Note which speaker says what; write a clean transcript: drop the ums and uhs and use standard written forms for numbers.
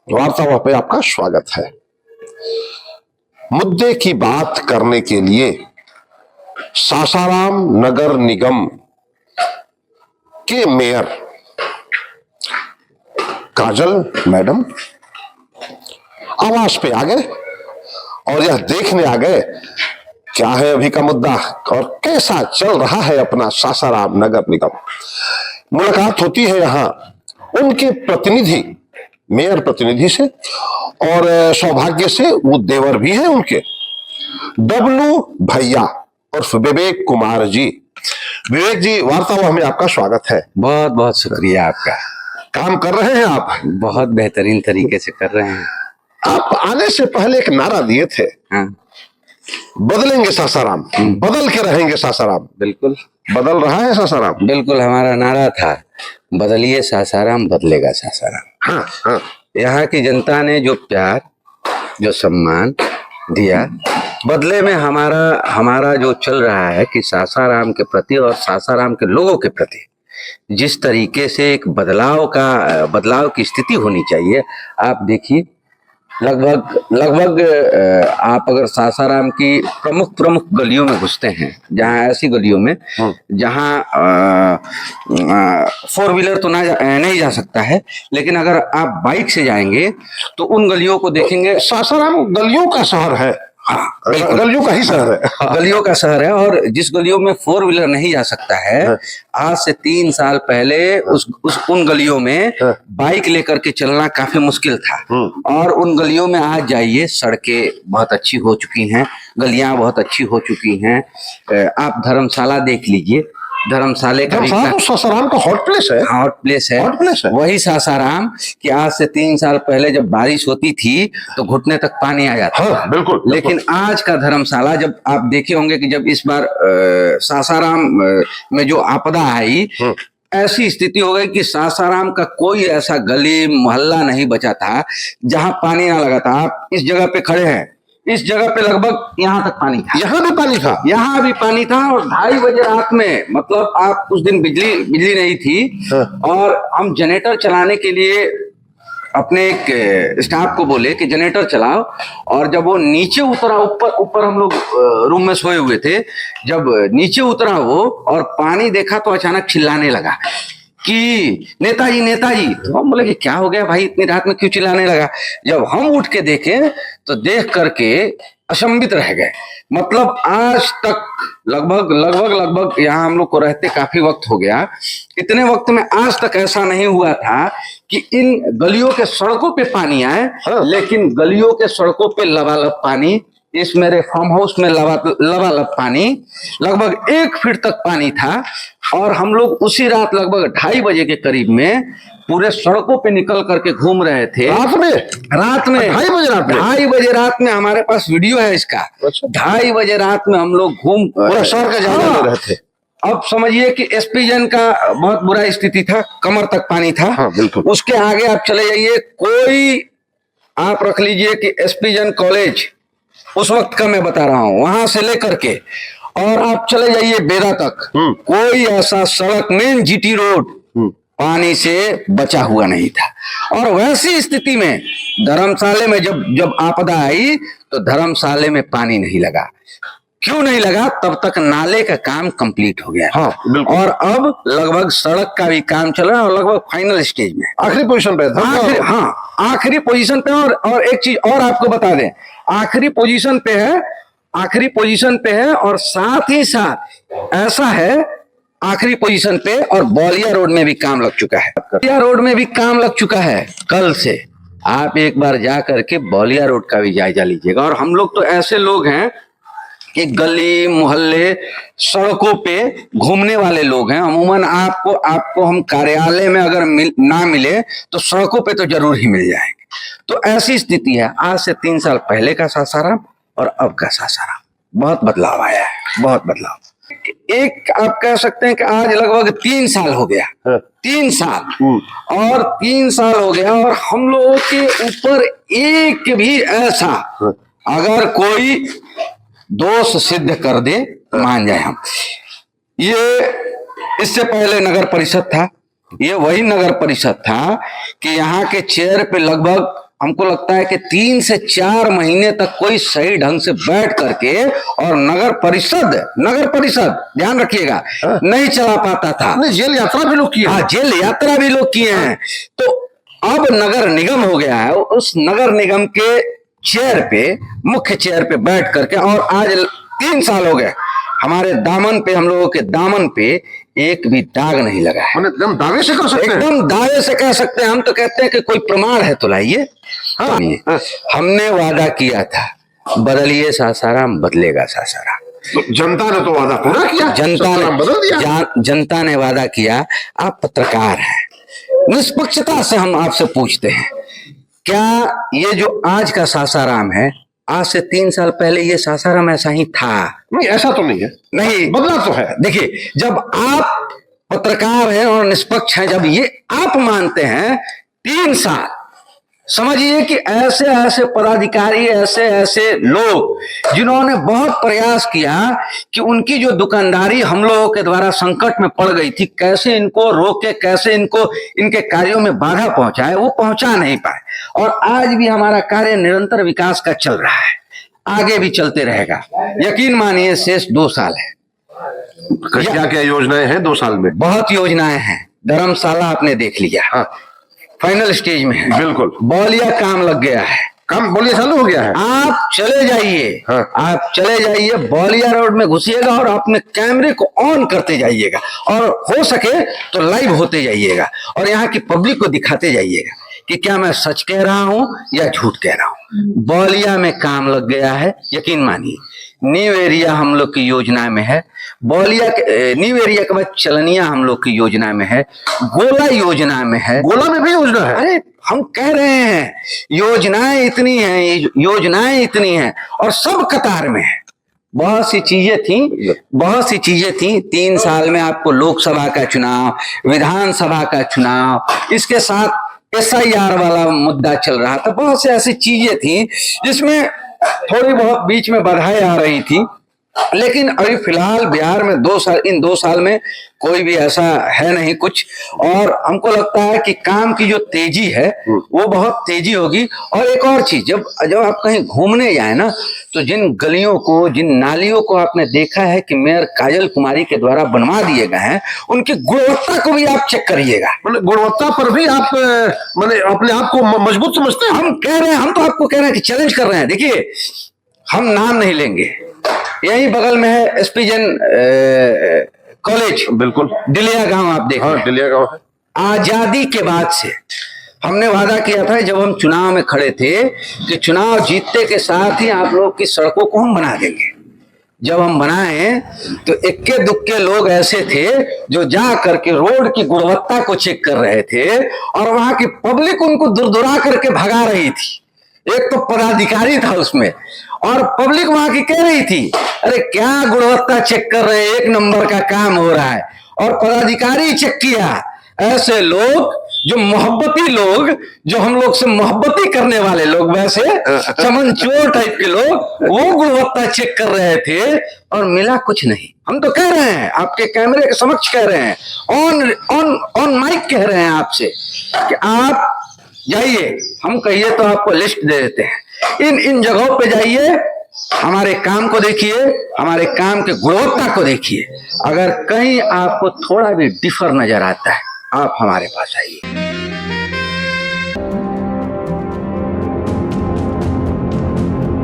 Speaker 1: वार्तालाप पे आपका स्वागत है। मुद्दे की बात करने के लिए सासाराम नगर निगम के मेयर काजल मैडम आवास पे आ गए और यह देखने आ गए क्या है अभी का मुद्दा और कैसा चल रहा है अपना सासाराम नगर निगम। मुलाकात होती है यहाँ उनके प्रतिनिधि, मेयर प्रतिनिधि से, और सौभाग्य से वो देवर भी हैं उनके, डब्लू भैया और विवेक कुमार जी। विवेक जी, वार्तालाप में आपका स्वागत है।
Speaker 2: बहुत बहुत शुक्रिया आपका।
Speaker 1: काम कर रहे हैं आप?
Speaker 2: बहुत बेहतरीन तरीके से कर रहे हैं।
Speaker 1: आप आने से पहले एक नारा दिए थे,
Speaker 2: हाँ,
Speaker 1: बदलेंगे सासाराम, बदल के रहेंगे सासाराम।
Speaker 2: बिल्कुल
Speaker 1: बदल रहा है सासाराम।
Speaker 2: बिल्कुल, हमारा नारा था बदलिए सासाराम, बदलेगा सासाराम।
Speaker 1: हाँ हाँ।
Speaker 2: यहाँ की जनता ने जो प्यार, जो सम्मान दिया, बदले में हमारा जो चल रहा है कि सासाराम के प्रति और सासाराम के लोगों के प्रति जिस तरीके से एक बदलाव की स्थिति होनी चाहिए। आप देखिए, लगभग आप अगर सासाराम की प्रमुख गलियों में घुसते हैं, जहाँ ऐसी गलियों में जहाँ 4 व्हीलर तो नहीं जा सकता है, लेकिन अगर आप बाइक से जाएंगे तो उन गलियों को देखेंगे।
Speaker 1: सासाराम गलियों का शहर है।
Speaker 2: हाँ,
Speaker 1: गलियों का ही शहर है।
Speaker 2: गलियों का शहर है। और जिस गलियों में 4 व्हीलर नहीं जा सकता है, आज से 3 साल पहले उन गलियों में बाइक लेकर के चलना काफी मुश्किल था। और उन गलियों में आज जाइए, सड़कें बहुत अच्छी हो चुकी हैं, गलियां बहुत अच्छी हो चुकी हैं। आप धर्मशाला देख लीजिए, धर्मशाले का
Speaker 1: तो सासाराम का हॉट प्लेस है।
Speaker 2: हॉट प्लेस है। वही सासाराम कि आज से 3 साल पहले जब बारिश होती थी तो घुटने तक पानी आ जाता था।
Speaker 1: बिल्कुल।
Speaker 2: लेकिन आज का धर्मशाला, जब आप देखे होंगे कि जब इस बार सासाराम में जो आपदा आई, ऐसी स्थिति हो गई कि सासाराम का कोई ऐसा गली मोहल्ला नहीं बचा था जहां पानी ना लगा था। आप इस जगह पे खड़े हैं, इस जगह पे लगभग यहाँ तक पानी था,
Speaker 1: यहाँ भी पानी था,
Speaker 2: यहाँ भी पानी था। और 2:30 बजे रात में, मतलब आप उस दिन बिजली नहीं थी, और हम जनरेटर चलाने के लिए अपने एक स्टाफ को बोले कि जनरेटर चलाओ। और जब वो नीचे उतरा, ऊपर हम लोग रूम में सोए हुए थे, जब नीचे उतरा वो और पानी देखा तो अचानक चिल्लाने लगा कि नेताजी नेताजी। तो हम बोले कि क्या हो गया भाई, इतनी रात में क्यों चिल्लाने लगा। जब हम उठ के देखे तो देख करके अचंभित रह गए। मतलब आज तक लगभग यहाँ हम लोग को रहते काफी वक्त हो गया, इतने वक्त में आज तक ऐसा नहीं हुआ था कि इन गलियों के सड़कों पे पानी आए। लेकिन गलियों के सड़कों पे लबालब पानी, इस मेरे फार्म हाउस में लबालब पानी, लगभग 1 फीट तक पानी था। और हम लोग उसी रात लगभग 2:30 बजे के करीब में पूरे सड़कों पे निकल करके घूम रहे थे।
Speaker 1: रात में
Speaker 2: 2:30 बजे रात में हमारे पास वीडियो है इसका। 2:30 बजे रात में हम लोग
Speaker 1: पूरा शहर का जायजा ले रहे थे।
Speaker 2: अब समझिए कि एसपी जन का बहुत बुरा स्थिति था, कमर तक पानी था।
Speaker 1: हाँ, बिल्कुल।
Speaker 2: उसके आगे आप चले जाइए, कोई आप रख लीजिए कि एसपी जन कॉलेज उस वक्त का मैं बता रहा हूं, वहां से लेकर के और आप चले जाइए बेरा तक, कोई ऐसा सड़क, मेन जीटी रोड पानी से बचा हुआ नहीं था। और वैसी स्थिति में धर्मशाले में जब आपदा आई तो धर्मशाले में पानी नहीं लगा। क्यों नहीं लगा? तब तक नाले का काम कंप्लीट हो गया।
Speaker 1: हाँ, बिल्कुल।
Speaker 2: और अब लगभग सड़क का भी काम चल रहा है और लगभग फाइनल स्टेज में,
Speaker 1: आखिरी पोजीशन पे था।
Speaker 2: आखिरी पोजीशन पे। और एक चीज और आपको बता दें, आखिरी पोजीशन पे है। और साथ ही साथ ऐसा है, आखिरी पोजीशन पे और बौलिया रोड में भी काम लग चुका है। बौलिया रोड में भी काम लग चुका है कल से। आप एक बार जा करके बौलिया रोड का भी जायजा लीजिएगा। और हम लोग तो ऐसे लोग हैं कि गली मोहल्ले सड़कों पे घूमने वाले लोग हैं। अमूमन आपको हम कार्यालय में अगर ना मिले तो सड़कों पे तो जरूर ही मिल जाएंगे। तो ऐसी स्थिति है। आज से 3 साल पहले का सासाराम और अब का सासाराम, बहुत बदलाव आया है, बहुत बदलाव। एक आप कह सकते हैं कि आज लगभग 3 साल हो गया, 3 साल। और 3 साल हो गया और हम लोगों के ऊपर एक भी ऐसा अगर कोई दोष सिद्ध कर दे, मान जाए हम। ये इससे पहले नगर परिषद था, ये वही नगर परिषद था कि यहाँ के चेयर पे लगभग हमको लगता है कि 3 से 4 महीने तक कोई सही ढंग से बैठ करके और नगर परिषद ध्यान रखिएगा नहीं चला पाता था।
Speaker 1: जेल यात्रा भी लोग किए।
Speaker 2: हाँ, जेल यात्रा भी लोग किए हैं। तो अब नगर निगम हो गया है, उस नगर निगम के चेयर पे, मुख्य चेयर पे बैठ करके, और आज 3 साल हो गए हमारे दामन पे, हम लोगों के दामन पे एक भी दाग नहीं लगा है।
Speaker 1: एकदम दावे से कर सकते हैं,
Speaker 2: एकदम दावे से कह सकते हैं। हम तो कहते हैं कि कोई प्रमाण है तो लाइए। हाँ, हमने वादा किया था, बदलिए सासाराम, बदलेगा सासाराम।
Speaker 1: तो जनता ने तो वादा पूरा किया, बदल दिया।
Speaker 2: जनता ने वादा किया। आप पत्रकार हैं, निष्पक्षता से हम आपसे पूछते हैं, क्या ये जो आज का सासाराम है, आज से 3 साल पहले ये सासाराम ऐसा ही था?
Speaker 1: नहीं, ऐसा तो नहीं है,
Speaker 2: नहीं,
Speaker 1: बदला तो है।
Speaker 2: देखिए, जब आप पत्रकार हैं और निष्पक्ष हैं, जब ये आप मानते हैं 3 साल, समझिए कि ऐसे ऐसे पदाधिकारी, ऐसे ऐसे लोग जिन्होंने बहुत प्रयास किया कि उनकी जो दुकानदारी हम लोगों के द्वारा संकट में पड़ गई थी, कैसे इनको रोके, कैसे इनको इनके कार्यों में बाधा पहुंचाए, वो पहुंचा नहीं पाए। और आज भी हमारा कार्य निरंतर विकास का चल रहा है, आगे भी चलते रहेगा। यकीन मानिए, शेष 2 साल है।
Speaker 1: क्या क्या योजनाएं हैं 2 साल में?
Speaker 2: बहुत योजनाएं हैं। धर्मशाला आपने देख लिया,
Speaker 1: हाँ,
Speaker 2: फाइनल स्टेज में है।
Speaker 1: बिल्कुल।
Speaker 2: बौलिया काम लग गया है,
Speaker 1: काम बौलिया चालू हो गया है।
Speaker 2: आप चले जाइए,
Speaker 1: हाँ।
Speaker 2: आप चले जाइए, बौलिया रोड में घुसिएगा और अपने कैमरे को ऑन करते जाइएगा, और हो सके तो लाइव होते जाइएगा, और यहाँ की पब्लिक को दिखाते जाइएगा कि क्या मैं सच कह रहा हूं या झूठ कह रहा हूं। बौलिया में काम लग गया है, यकीन मानिए। न्यू एरिया हम लोग की योजना में है, बौलिया के न्यू एरिया के बाद चलनिया हम लोग की योजना में है, गोला योजना में है।
Speaker 1: गोला में भी योजना है?
Speaker 2: अरे हम कह रहे हैं, योजनाएं इतनी हैं, योजनाएं इतनी हैं, और सब कतार में है। बहुत सी चीजें थी 3 साल में। आपको लोकसभा का चुनाव, विधानसभा का चुनाव, इसके साथ SIR वाला मुद्दा चल रहा था। बहुत सी ऐसी चीजें थी जिसमें थोड़ी बहुत बीच में बाधाएं आ रही थी, लेकिन अभी फिलहाल बिहार में 2 साल, इन 2 साल में कोई भी ऐसा है नहीं कुछ। और हमको लगता है कि काम की जो तेजी है वो बहुत तेजी होगी। और एक और चीज, जब आप कहीं घूमने जाए ना, तो जिन गलियों को, जिन नालियों को आपने देखा है कि मेयर काजल कुमारी के द्वारा बनवा दिए गए हैं, उनकी गुणवत्ता को भी आप चेक करिएगा।
Speaker 1: मतलब गुणवत्ता पर भी आप अपने आप को मजबूत समझते हैं?
Speaker 2: हम कह रहे हैं, हम तो आपको कह रहे हैं कि चैलेंज कर रहे हैं। देखिए, हम नाम नहीं लेंगे, यही बगल में है एसपीजन कॉलेज,
Speaker 1: बिल्कुल,
Speaker 2: डिलिया गांव आप देख।
Speaker 1: हाँ, डिलिया गांव है।
Speaker 2: आजादी के बाद से हमने वादा किया था, जब हम चुनाव में खड़े थे, कि चुनाव जीतने के साथ ही आप लोग की सड़कों को हम बना देंगे। जब हम बनाए तो इक्के दुक्के लोग ऐसे थे जो जा करके रोड की गुणवत्ता को चेक कर रहे थे, और वहां की पब्लिक उनको दुरदुरा करके भगा रही थी। एक तो पदाधिकारी था उसमें, और पब्लिक वहां की कह रही थी, अरे क्या गुणवत्ता चेक कर रहे हैं, 1 नंबर का काम हो रहा है। और पदाधिकारी चेक किया, ऐसे लोग जो मोहब्बती लोग, जो हम लोग से मोहब्बती करने वाले लोग, वैसे चमनचोर टाइप के लोग, वो गुणवत्ता चेक कर रहे थे, और मिला कुछ नहीं। हम तो कह रहे हैं, आपके कैमरे के समक्ष कह रहे हैं, ऑन माइक कह रहे हैं आपसे कि आप जाइए, हम कहिए तो आपको लिस्ट दे देते हैं, इन जगहों पे जाइए, हमारे काम को देखिए, हमारे काम के गुणवत्ता को देखिए। अगर कहीं आपको थोड़ा भी डिफर नजर आता है, आप हमारे पास आइए।